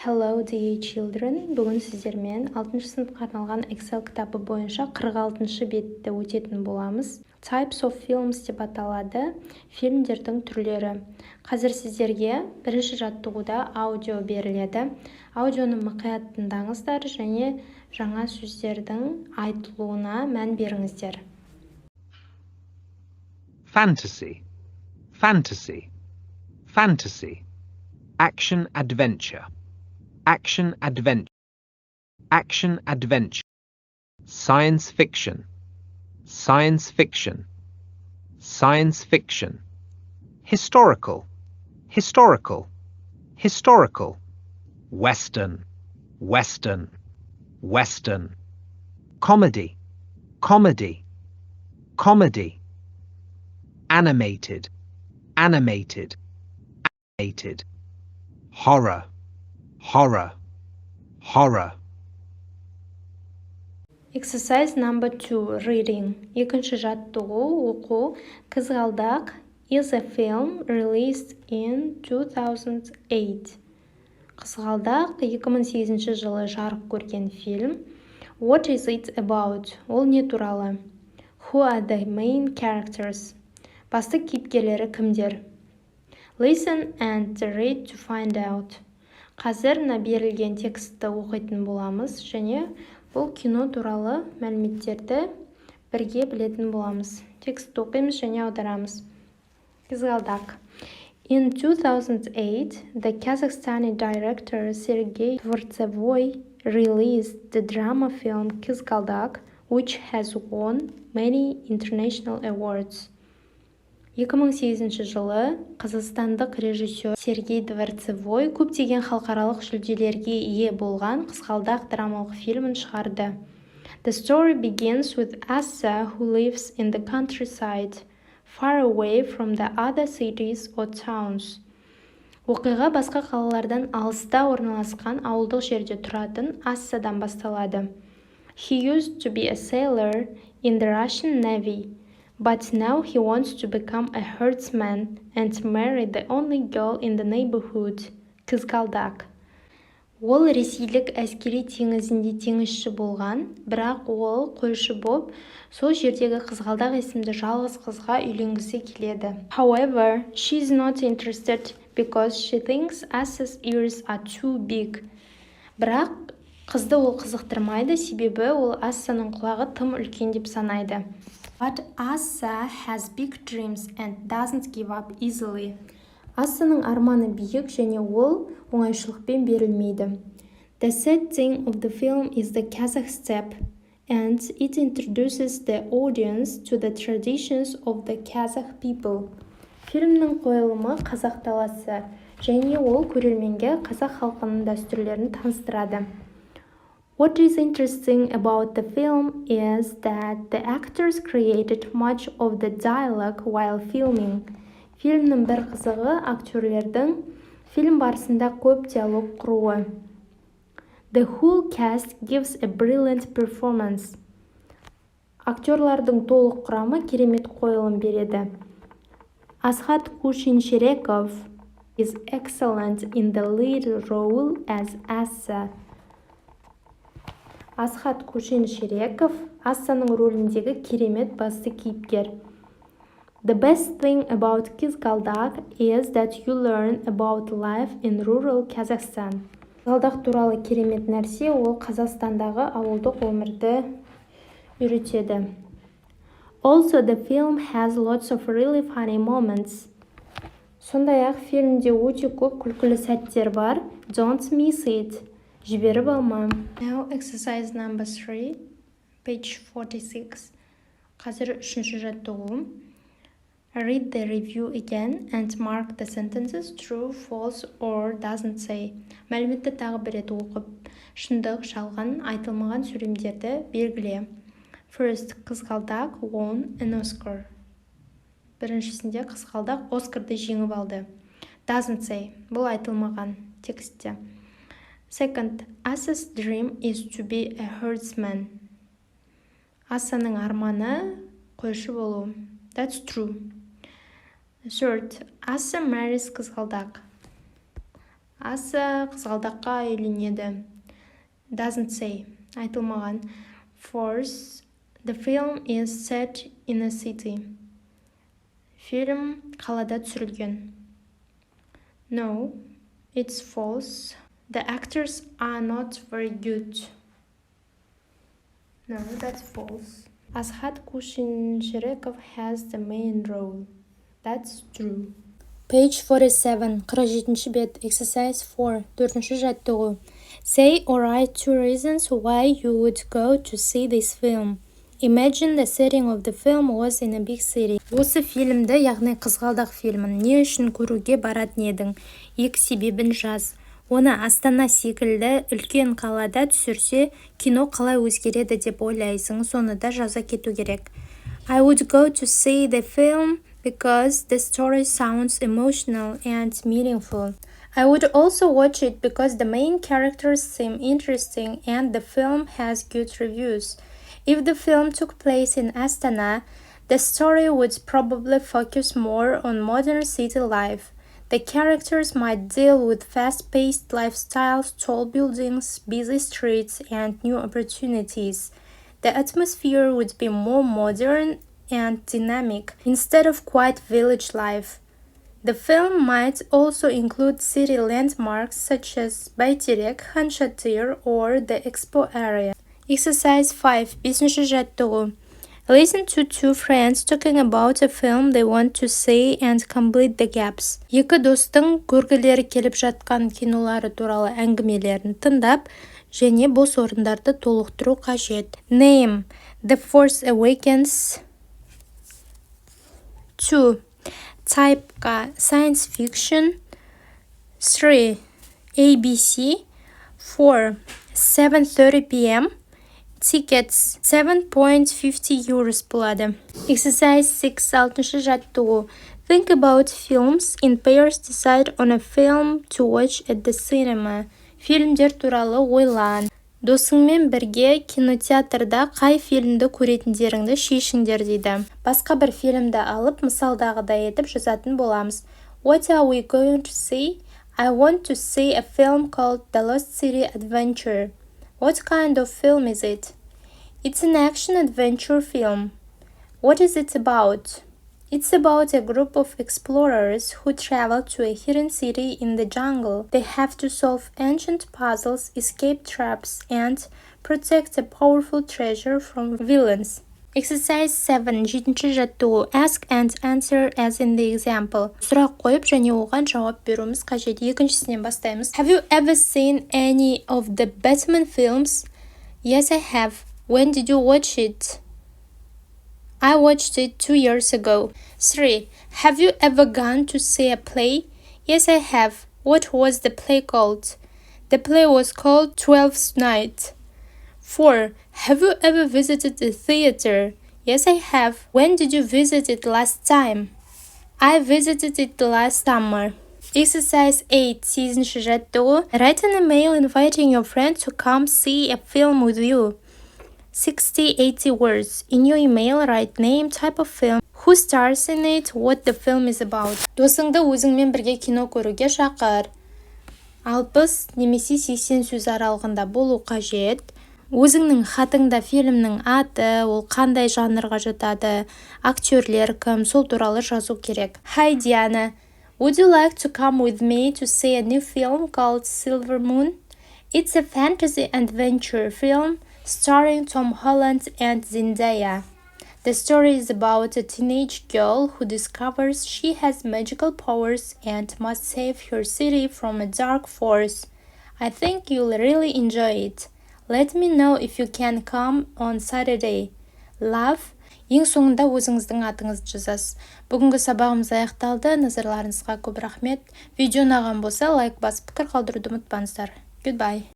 Hello dear children, бүгін сіздермен 6 сыныпқа арналған Excel кітабы бойынша 46 бетті өтетін боламыз. Types of films деп аталады, фильмдердің түрлері. Қазір сіздерге бірінші жаттығуда аудио беріледі. Аудионы мұқият тыңдаңыздар және жаңа сөздердің айтылуына мән беріңіздер. Fantasy, fantasy, fantasy, action adventure. Action adventure, action adventure, science fiction, science fiction, science fiction, historical, historical, historical, western, western, western, comedy, comedy, comedy, animated, animated, animated, horror, horror, horror. Exercise number 2, reading. Екінші жаттығу, оқу. Қызғалдақ is a film released in 2008. Қызғалдақ 2008 жылы жарық көрген фильм. What is it about? Ол не туралы? Who are the main characters? Басты кейіпкерлері кімдер? Listen and read to find out. Қазір берілген текстті оқитын боламыз және бұл кино туралы мәліметтерді бірге білетін боламыз. Текстті оқимыз және аударамыз. Қызғалдақ. In 2008, the Kazakhstani director Sergei Tvortsevой released the drama film Қызғалдақ, which has won many international awards. 2008 жылы қазақстандық режиссер Сергей Творцевой көптеген халықаралық жүлделерге ие болған Қызғалдақ драмалық фильмін шығарды. The story begins with Asa who lives in the countryside, far away from the other cities or towns. Оқиға басқа қалалардан алыста орналасқан ауылдық жерде тұратын Асадан басталады. He used to be a sailor in the Russian Navy. But now he wants to become a herdsman and marry the only girl in the neighborhood, Қызғалдақ. Ол ресейлік әскери теңізінде теңізші болған, бірақ ол қойшы боп, сол жердегі Қызғалдақ есімді жалғыз қызға үйленгісі келеді. However, she is not interested because she thinks Asa's ears are too big. Бірақ қызды ол қызықтырмайды, себебі ол Асаның құлағы тым үлкен деп санайды. But Asa has big dreams and doesn't give up easily. Асаның арманы биік және ол оңайшылықпен берілмейді. The setting of the film is the Kazakh steppe, and it introduces the audience to the traditions of the Kazakh people. Фильмнің қойылымы қазақ даласы, және ол көрерменге қазақ халқының дәстүрлерін таныстырады. What is interesting about the film is that the actors created much of the dialogue while filming. Фильмнің бір қызығы актерлердің фильм барысында көп диалог құруы. The whole cast gives a brilliant performance. Актерлардың толық құрамы керемет қойылым береді. Ashat Kushin-Sherekov is excellent in the lead role as Asa. Асхат Кушин-Ширеков Асаның рөліндегі керемет басты кейіпкер. The best thing about Қызғалдақ is that you learn about life in rural Kazakhstan. Қызғалдақ туралы керемет нәрсе ол Қазақстандағы ауылдық өмірді үйретеді. Also, the film has lots of really funny moments. Сондай-ақ фильмде өте көп күлкілі сәттер бар. Don't miss it. Жіберіп алма. Now exercise number 3, page 46. Қазір үшінші жаттығу. Read the review again and mark the sentences true, false or doesn't say. Мәліметті тағы бір рет оқып, шындық, жалған, айтылмаған сөйлемдерді белгіле. First, Қызғалдақ won an Oscar. Біріншісінде Қызғалдақ Оскарды жеңіп алды. Doesn't say. Бұл айтылмаған текстте. Second, Asa's dream is to be a herdsman. Асаның арманы қойшы болу. That's true. Third, Asa marries Қызғалдақ. Аса қызғалдаққа үйленеді. Doesn't say. Айтылмаған. Fourth, the film is set in a city. Фильм қалада түсірілген. No, it's false. The actors are not very good. No, that's false. Ashat Kushinjirekov has the main role. That's true. Page 47, 47 бет, exercise 4, 4-ші жаттығу. Say or write 2 reasons why you would go to see this film. Imagine the setting of the film was in a big city. Осы фильмді, яғни қызғалдақ фильмін, не үшін көруге баратын едің? 2 себебін жаз. Оны Астана секілді үлкен қалада түсірсе, кино қалай өзгереді деп ойлайсың, соны да жаза кету керек. I would go to see the film because the story sounds emotional and meaningful. I would also watch it because the main characters seem interesting and the film has good reviews. If the film took place in Astana, the story would probably focus more on modern city life. The characters might deal with fast-paced lifestyles, tall buildings, busy streets, and new opportunities. The atmosphere would be more modern and dynamic, instead of quiet village life. The film might also include city landmarks such as Bayterek, Хан Шатыр, or the Expo area. Exercise 5. 5-ші жаттығу. Listen to 2 friends talking about a film they want to see and complete the gaps. 2 достың көргілері келіп жатқан кинолары туралы әңгімелерін тыңдап, және бос орындарды толықтыру қажет. Name: The Force Awakens. 2. Type-ға science fiction. 3. ABC. 4. 7:30 p.m. Tickets 7.50 euros болады. Exercise 6. 6-ші жаттығу. Think about films in pairs. Decide on a film to watch at the cinema. Фильмдер туралы ойлан. Досыңмен бірге кинотеатрда қай фильмді көретіндеріңді шешіңдер дейді. Басқа бір фильмді алып, мысалдағыдай етіп жазатын боламыз. What are we going to see? I want to see a film called The Lost City Adventure. What kind of film is it? It's an action-adventure film. What is it about? It's about a group of explorers who travel to a hidden city in the jungle. They have to solve ancient puzzles, escape traps, and protect a powerful treasure from villains. Exercise 7. 7-ші жаттығу. Ask and answer as in the example. Сұрақ қойып және оған жауап беруіміз қажет. Екіншісінен бастаймыз. Have you ever seen any of the Batman films? Yes, I have. When did you watch it? I watched it 2 years ago. 3. Have you ever gone to see a play? Yes, I have. What was the play called? The play was called 12th Night. 4. Have you ever visited a theater? Yes, I have. When did you visit it last time? I visited it last summer. Exercise 8. 8-ші жаттығу. Write an email inviting your friend to come see a film with you. 60-80 words. In your email, write name, type of film, who stars in it, what the film is about. Досыңды өзіңмен бірге кино көруге шақыр. 60 немесе 80 сөз аралығында болу қажет. Өзіңнің хатыңда фильмнің аты, ол қандай жанрға жатады, актерлер кім, сол туралы жазу керек. Hi Diana, would you like to come with me to see a new film called Silver Moon? It's a fantasy adventure film starring Tom Holland and Zendaya. The story is about a teenage girl who discovers she has magical powers and must save her city from a dark force. I think you'll really enjoy it. Let me know if you can come on Saturday. Love. Ең соңында өзіңіздің атыңызды жазасыз. Бүгінгі сабағымыз аяқталды. Назарларыңызға көп рахмет. Видео ұнаған болса, лайк басып пікір қалдыруды ұмытпаңыздар. Goodbye.